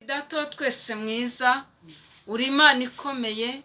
Data wa twese mwiza, uri Imana ikomeye,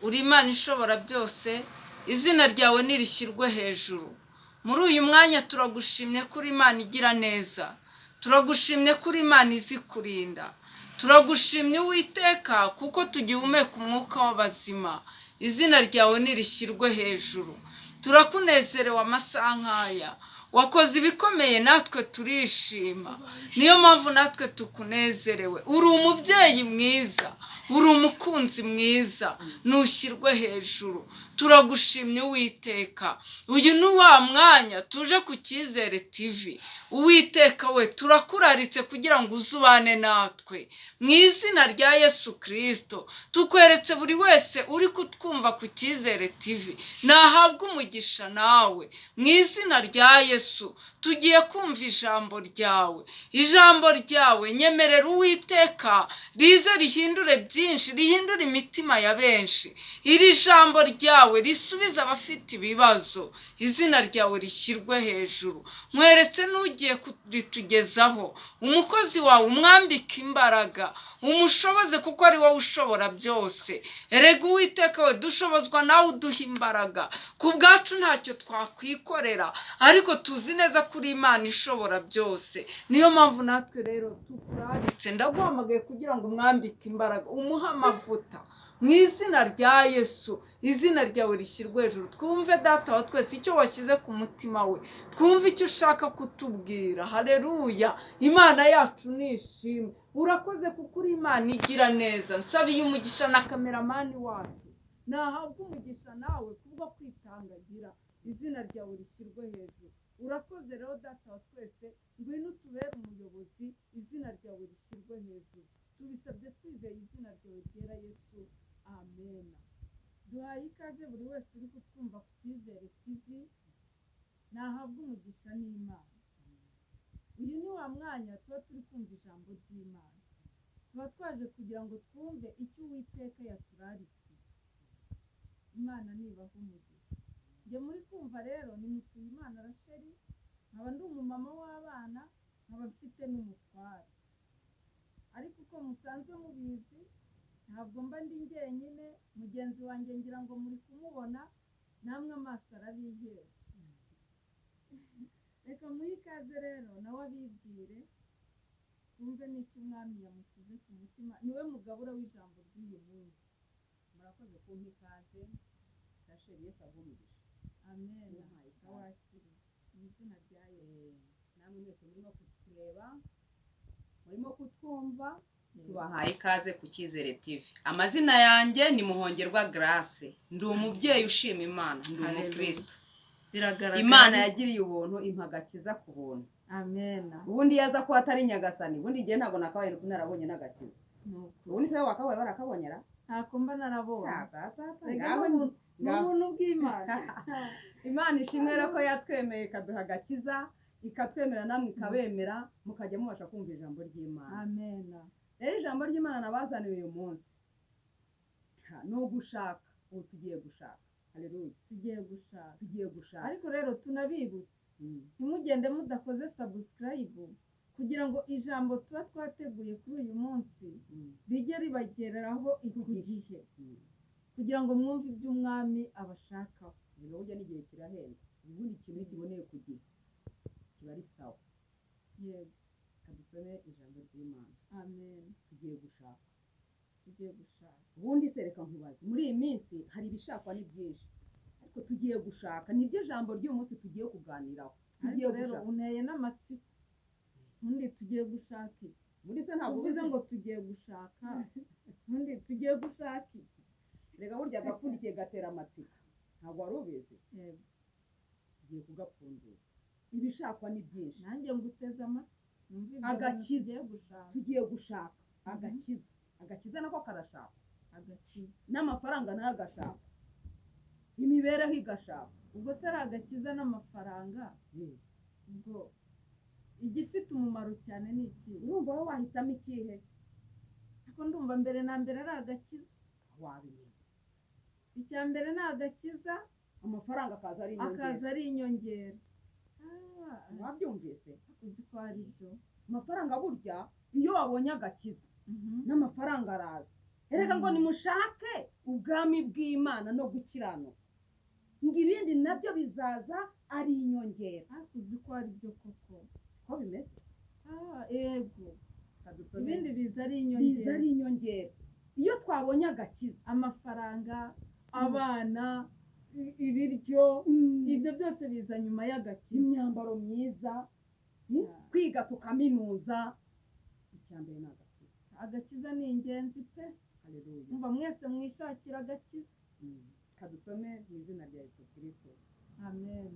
uri Imana ishobora byose, izina ryawe nirishyirwe hejuru. Muri uyu mwanya turagushimye ko uri Imana igira neza, turagushimye ko uri Imana izi kurinda, turagushimye Uwiteka kuko tugihumeka umwuka w'abazima, izina ryawe nirishyirwe hejuru. Turakunezerewe amasaha nk'aya, wakoze ibikomeye natwe turishima, niyo mpamvu natwe tukunezerewe. Uri umubyeyi mwiza, uri umukunzi mwiza, ntushyirwe hejuru. Turagushimye Uwiteka. Uyu ni wa mwanya tuje ku Cyizere TV. Uwiteka we, turakuraritse kugira ngo uzubane natwe mu izina rya Yesu Kristo. Tukweretse buri wese uri kutwumva ku Cyizere TV nahabwa umugisha nawe mu izina rya Yesu. Tugiye kumva ijambo ryawe, ijambo ryawe nyemerera Uwiteka rize rihindure byinshi, rihindure imitima ya benshi. Iri jambo ryawe risubiza abafite ibibazo, izina ryawe rishyirwe hejuru. Mweretse n'ugiye kuritugezaho, umukozi wawe umwambike imbaraga, umushoboze kuko ari wowe ushobora byose. Erega Uwiteka we, dushobozwa nawe uduha imbaraga. Ku bwacu ntacyo twakwikorera, ariko tuzi neza ko uri Imana ishobora byose. Niyo mpamvu natwe rero tukuraritse, ndaguhamagaye kugira ngo umwambike imbaraga, umuhe amavuta mu izina rya Yesu. Izina ryawe rishyirwe hejuru. Twumve Data wa twese icyo washyize ku mutima we, twumve icyo ushaka kutubwira. Haleluya! Imana yacu nishimwe. Urakoze kuko uri Imana igira neza. Nsabiye umugisha na kameramani wacu, nahabwa umugisha nawe kubwo kwitangagira. Izina ryawe rishyirwe hejuru. Urakoze rero Data wa twese, ngwino utubere umuyobozi. Izina ryawe rishyirwe hejuru. Tubisabye twizeye izina ryawe ryera Yesu. Amen. Duhaye ikaze buri wese uri kutwumva ku Cyizere TV, nahabwa umugisha n'Imana. Uyu ni wa mwanya tuba turi kumva ijambo ry'Imana. Tuba twaje kugira ngo twumve icyo Uwiteka yaturarikiye. Imana nibaha umugisha. Njye muri kumva rero ni Mutuyimana Rachel, nkaba ndi umumama w'abana, nkaba mfite n'umutware. Ariko uko musanzwe mubizi, ntabwo mba ndi njyenyine, mugenzi wanjye ngira ngo muri kumubona, namwe amaso arabihera. Reka muhe ikaze rero nawe abibwire, twumve n'icyo umwami yamushyize ku mutima. Niwe mugabura w'ijambo ry'uyu munsi. Murakoze kumpa ikaze. Rachel, Yesu aguhe umugisha. Amen. Awakire mu izina rya Yesu. Namwe mwese murimo kutureba, murimo kutwumva, tubahaye ikaze ku Cyizere TV. Amazina yanjye ni Muhongerwa Grace. Ndi umubyeyi ushima Imana, ndi umukristo. Biragaragara Imana yagiriye ubuntu, impa agakiza ku buntu. Amen. Ubundi yaza ko atari nyagasani, ubundi igihe ntabwo nakabaye narabonye n'agakiza. Ubundi se wakabaye barakabonyera? Ntako mba narabonye. Ni ubuntu bw'Imana. Imana ishimwe rero ko yatwemeye ikaduha agakiza, ikatwemera namwe ikabemera, mukajya mubasha kumva ijambo ry'Imana. Amen. Rero ijambo ry'Imana nabazaniye uyu munsi ni ugushaka. Ubu tugiye gushaka. Haleluya. Tugiye gushaka. Ariko rero tunabibutse, ntimugende mudakoze subscribe kugira ngo ijambo tuba twateguye kuri uyu munsi rijye ribageraho igihe, kugira ngo mwumve iby'umwami abashakaho. Rero burya n'igihe kirahenda, ubundi ikintu kiboneye ku gihe kiba ari sawa. Yego. Kadusome ijambo ry'Imana. Amen. Tugiye gushaka. Ubundi se reka nkubaze, muri iyi minsi hari ibishakwa ni byinshi, ariko tugiye gushaka. Niryo jambo ry'uyu munsi tugiye kuganiraho. Tugiye rero uneye n'amatsiko. Ubundi tugiye gushaka iki? Muri se ntabwo uvuze ngo tugiye gushaka. Ubundi tugiye gushaka iki? Reka burya agapfundikiye gatera amatsiko. Ntabwo wari ubizi? Yego. Tugiye kugapfundura. Ibishakwa ni byinshi. Nanjye nguteze amatwi. Agakiza. Tugiye gushaka agakiza. Agakiza nako karashaka. Agakiza. N'amafaranga nayo agashaka. Imibereho igashaka. Ubwo se ari agakiza n'amafaranga? Ubwo igifite umumaro cyane ni iki? Urumva wowe wahitamo ikihe? Ariko ndumva mbere na mbere ari agakiza. Wabimenya. Icya mbere ni agakiza, amafaranga akaza ari inyongera. Wabyumvise? Uzi ko ari byo. Amafaranga burya iyo wabonye agakiza n'amafaranga araza erega ngo nimushake ubwami bw'Imana no gukiranuka ngo ibindi nabyo bizaza ari inyongera. uzi ko ari byo koko ko bimeze yego ibindi biza ari inyongera iyo twabonye agakiza, amafaranga, abana, ibiryo, ibyo byose biza nyuma y'agakiza, imyambaro myiza, kwiga tukaminuza, icyambere ni agakiza. Agakiza ni ingenzi pe. Haleluya. Umva mwese mwishakira agakiza. Kadusome mu izina rya Yesu Kristo. Amen.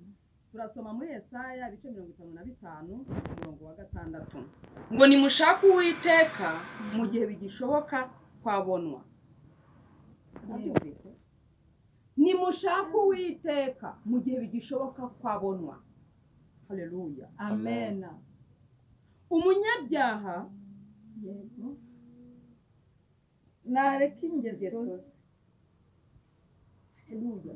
Turasoma muri Yesaya ibice 55 umurongo wa 6 ngo nimushake Uwiteka mu gihe bigishoboka kwabonwa. Nimushake Uwiteka mu gihe bigishoboka kwabonwa. Haleluya. Amen. Umunyabyaha yego nareka ingeso. Haleluya.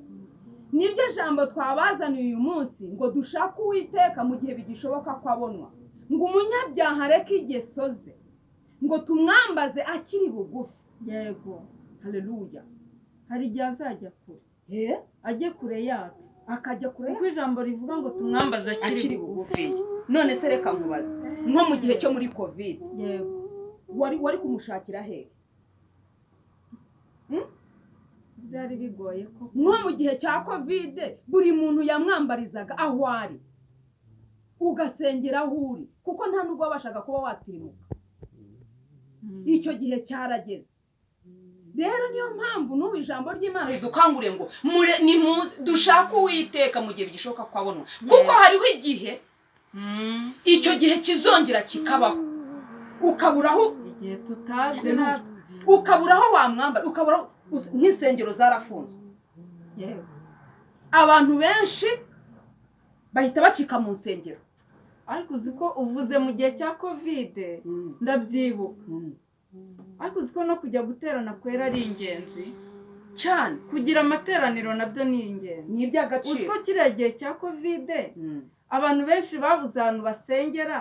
Nibyo jambo twabazaniye uyu munsi ngo dushake Uwiteka mu gihe bigishoboka kwabonwa, ngo umunyabyaha areke ingeso ze, ngo tumwambaze akiri bugufi. Yego. Haleluya. Hari igihe azajya kure, ajye kure yacu, akajya kure kuko ijambo rivuga ngo tumwambaze akiri bugufi. None se reka nkubaze, nko mu gihe cyo muri covid, yego, wari kumushakira hehe? byari bigoye ko nko mu gihe cya covid buri muntu yamwambarizaga aho ari, ugasengera aho uri, kuko nta nubwo wabashaga kuba watirimuka. Icyo gihe cyarageze. Rero niyo mpamvu n'ubu ijambo ry'Imana ridukangure ngo nimuze dushake Uwiteka mu gihe bigishoboka kwabonwa, kuko hariho igihe icyo gihe kizongera kikabaho, ukaburaho igihe tutazi natwe, ukaburaho wamwambara, ukaburaho nk'insengero zarafunzwe. yego, abantu benshi bahita bacika mu nsengero. ariko uzi ko uvuze mu gihe cya covid ndabyibuka, ariko uzi ko no kujya guterana kwera ari ingenzi cyane, kugira amateraniro nabyo ni ingenzi, ni iby'agaciro. uzi ko kiriya gihe cya covid abantu benshi babuze ahantu basengera,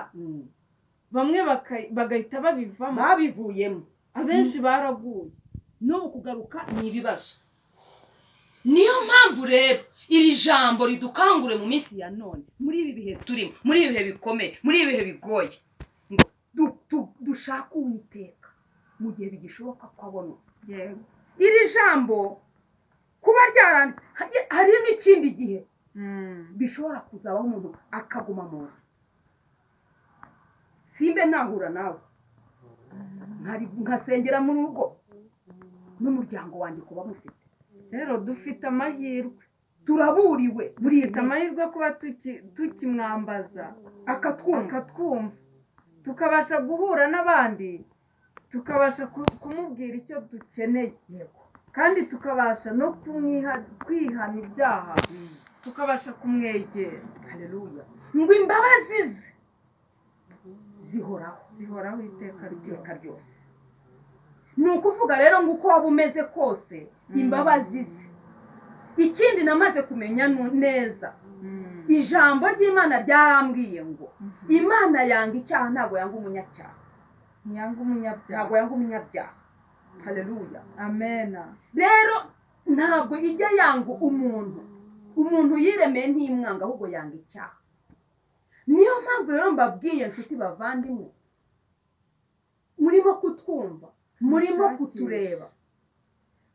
bamwe bagahita babivuyemo, abenshi baraguye, n'ubu kugaruka ni ibibazo. Niyo mpamvu rero iri jambo ridukangure mu minsi ya none, muri ibi bihe turimo, muri ibi bihe bikomeye, muri ibi bihe bigoye, ngo dushake Uwiteka mu gihe bigishoboka kwabonwa. yego, iri jambo kuba hari n'ikindi gihe bishobora kuzabaho umuntu akaguma mu nzu. Simbe nahura nawe nkasengera mu rugo n'umuryango wanjye kuba mufite. rero dufite amahirwe, turaburiwe, dufite amahirwe kuba tukimwambaza akatwumva, tukabasha guhura n'abandi, tukabasha kumubwira icyo dukeneye, kandi tukabasha no kwihana ibyaha, tukabasha kumwegera. Haleluya. ngo imbabazi ze zihoraho iteka ryose. Ni ukuvuga rero ngo uko waba umeze kose, imbabazi ze. Ikindi namaze kumenya neza, ijambo ry'Imana ryarambwiye ngo Imana yanga icyaha, ntabwo yanga umunyacyaha, ntabwo yanga umunyabyaha. Haleluya. Amen. Rero ntabwo ijya yanga umuntu yiremeye ntimwanga, ahubwo yanga icyaha. Niyo mpamvu rero mbabwiye inshuti bavandimwe, murimo kutwumva, murimo kutureba,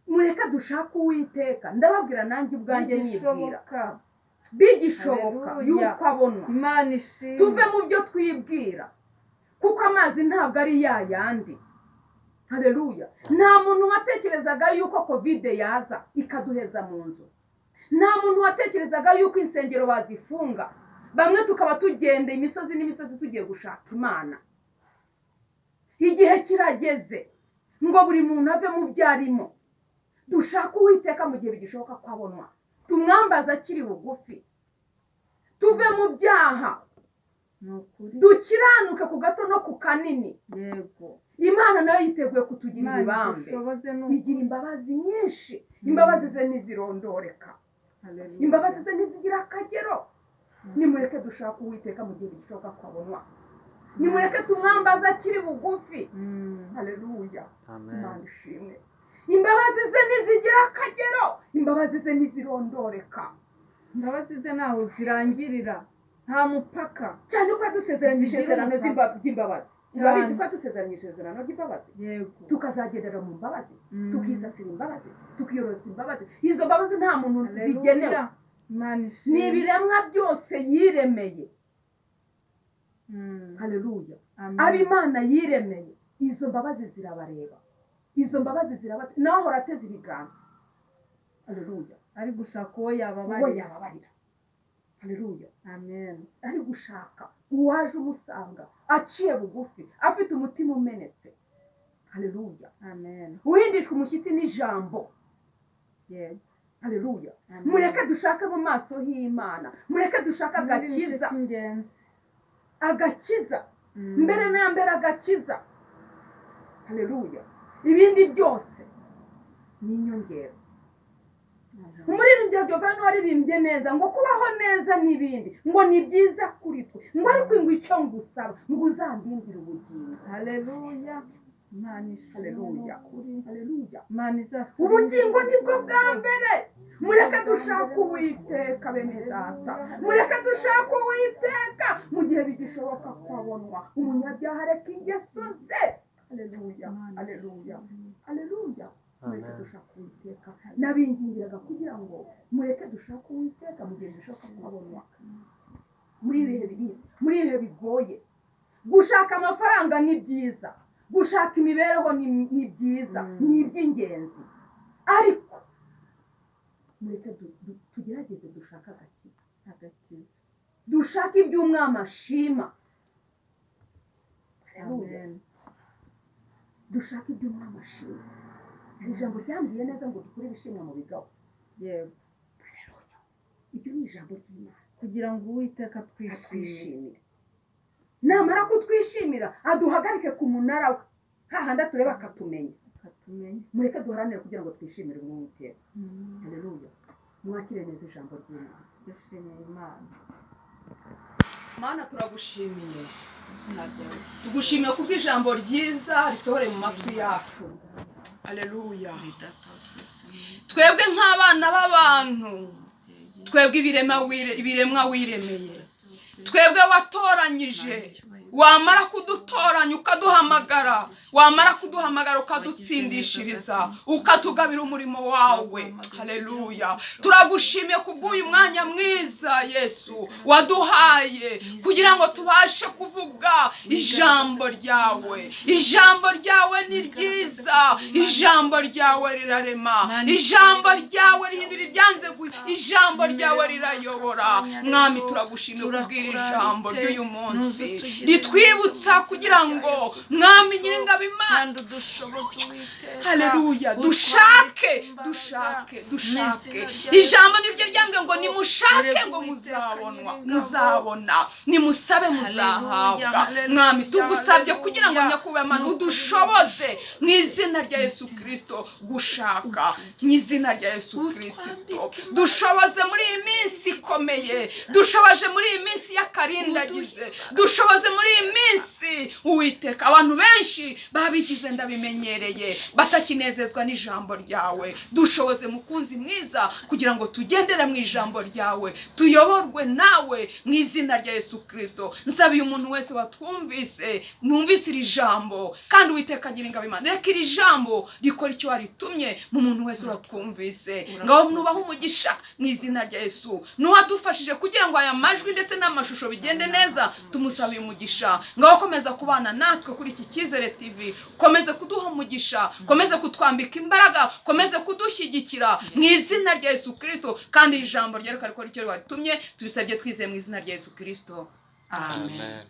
mureka dushake Uwiteka. Ndababwira nanjye ubwanjye nibwira, bigishoboka yuko abonwa, Imana ishimwe, tuve mu byo twibwira, kuko amazi ntabwo ari yayandi. Haleluya. Nta muntu watekerezaga yuko covid yaza ikaduheza mu nzu, nta muntu watekerezaga yuko insengero bazifunga, bamwe tukaba tugenda imisozi n'imisozi tugiye gushaka Imana. Igihe kirageze ngo buri muntu ave mu byarimo, dushake Uwiteka mu gihe bigishoboka kwabonwa, tumwambaza akiri bugufi, tuve mu byaha, dukiranuke ku gato no ku kanini. yego, Imana nayo yiteguye kutugira ibambe, igira imbabazi nyinshi. Imbabazi ze ntizirondoreka, imbabazi ze ntizigira akagero. Nimureke dushake Uwiteka mu gihe bigishoboka kwabonwa. nimureke tumwambaza akiri bugufi. Haleluya. Imana ishimwe. Imbabazi ze ntizigira akagero, imbabazi ze ntizirondoreka, imbabazi ze ntaho zirangirira, nta mupaka. cyane ko dusezeranyije isezerano ry'imbabazi. Urabizi ko dusezeranyije isezerano ry'imbabazi, tukazagendera mu mbabazi, tukisasira imbabazi, tukiyorosa imbabazi. Izo mbabazi nta muntu zigenewe, ni ibiremwa byose yiremeye. Haleluya. Abo Imana yiremeye, izo mbabazi zirabareba, izo mbabazi zirabata, naho horateze ibiganza. Haleluya. Ari gushaka uwo yababarira. Haleluya. Amen. Ari gushaka uwaje umusanga aciye bugufi, afite umutima umenetse. Haleluya. Amen. Uhindishwa umushyitsi n'ijambo. Yego. Haleluya. Mureke dushake mu maso y'Imana, mureke dushake agakiza. Agakiza. Mbere na mbere agakiza. Haleluya. Ibindi byose ni inyongera. Umuririmbyi Giovanni waririmbye neza ngo kubaho neza n'ibindi ngo ni byiza kuri twe, ngo ariko ngo icyo ngusaba ngo uzandindire ubugingo. Haleluya. Haleluya. Haleluya. Maniza ubugingo nibwo bwa mbere. Mureke dushaka Uwiteka bene data, mureke dushaka Uwiteka mu gihe bigishoboka kwabonwa. Umunyabyaha areka ingeso ze. Haleluya. Haleluya. Haleluya. Mureke dushaka Uwiteka. Nabingingiraga kugira ngo mureke dushaka Uwiteka mu gihe bishoboka kwabonwa. Muri ibihe bigoye, gushaka amafaranga ni byiza, gushaka imibereho ni byiza, ni iby'ingenzi, ariko mureke tugerageze dushaka agakiza, dushaka ibyo Umwami ashima. Dushaka ibyo Umwami ashima. Ijambo ryambwiye neza ngo dukure ibishimwa mu bigabo. Yego. Ibyo ni ijambo ry'Imana, kugira ngo Uwiteka twishimire. Namara kutwishimira aduhagarike ku munara we, hahandi tureba akatumenya. Mureke duharanire kugira ngo twishimire Uwiteka. Haleluya. Mwakire neza ijambo ry'Imana. Dushimiye Imana. Mana turagushimiye. Tugushimiye kubw'ijambo ryiza risohore mu matwi yacu. Haleluya. Twebwe nk'abana b'abantu, twebwe ibiremwa wiremeye, twebwe watoranyije, wamara kudutoranya ukaduhamagara, wamara kuduhamagara ukadutsindishiriza, ukatugabira umurimo wawe. Haleluya. Turagushimiye kubw'uyu mwanya mwiza Yesu waduhaye kugira ngo tubashe kuvuga ijambo ryawe. Ijambo ryawe ni ryiza, ijambo ryawe rirarema, ijambo ryawe rihindura ibyanze, ijambo ryawe rirayobora. Mwami turagushimiye kubw'iri jambo ry'uyu munsi ritwibutsa kugira ngo Mwami Nyiringabo Imana, haleluya, dushake. Ijambo niryo ryambwiye ngo nimushake ngo muzabona, nimusabe muzahabwa. Mwami tugusabye kugira ngo nyakubahwa Mana udushoboze mu izina rya Yesu Kristo gushaka, mu izina rya Yesu Kristo dushoboze muri iyi minsi ikomeye, dushoboje muri iyi minsi y'akarindagize, dushoboze muri iyi minsi Uwiteka. Abantu benshi babigize ndabimenyereye, batakinezezwa n'ijambo ryawe. Dushoboze mukunzi mwiza kugira ngo tugendere mu ijambo ryawe, tuyoborwe nawe mu izina rya Yesu Kristo. Nsabiye umuntu wese watwumvise, mwumvise iri jambo, kandi Uwiteka Nyiringabo Imana reka iri jambo rikora icyo waritumye mu muntu wese watwumvise. Ngaho nubaho umugisha mu izina rya Yesu. Nuwadufashije kugira ngo aya majwi ndetse n'amashusho bigende neza, tumusabiye umugisha. Ngaho komeza kubana natwe kuri iki Cyizere TV, komeze kuduha umugisha, komeze kutwambika imbaraga, komeze kudushyigikira mu izina rya Yesu Kristo. Kandi ijambo ryawe rikora icyo waritumye, tubisabye twizeye mu izina rya Yesu Kristo. Amen.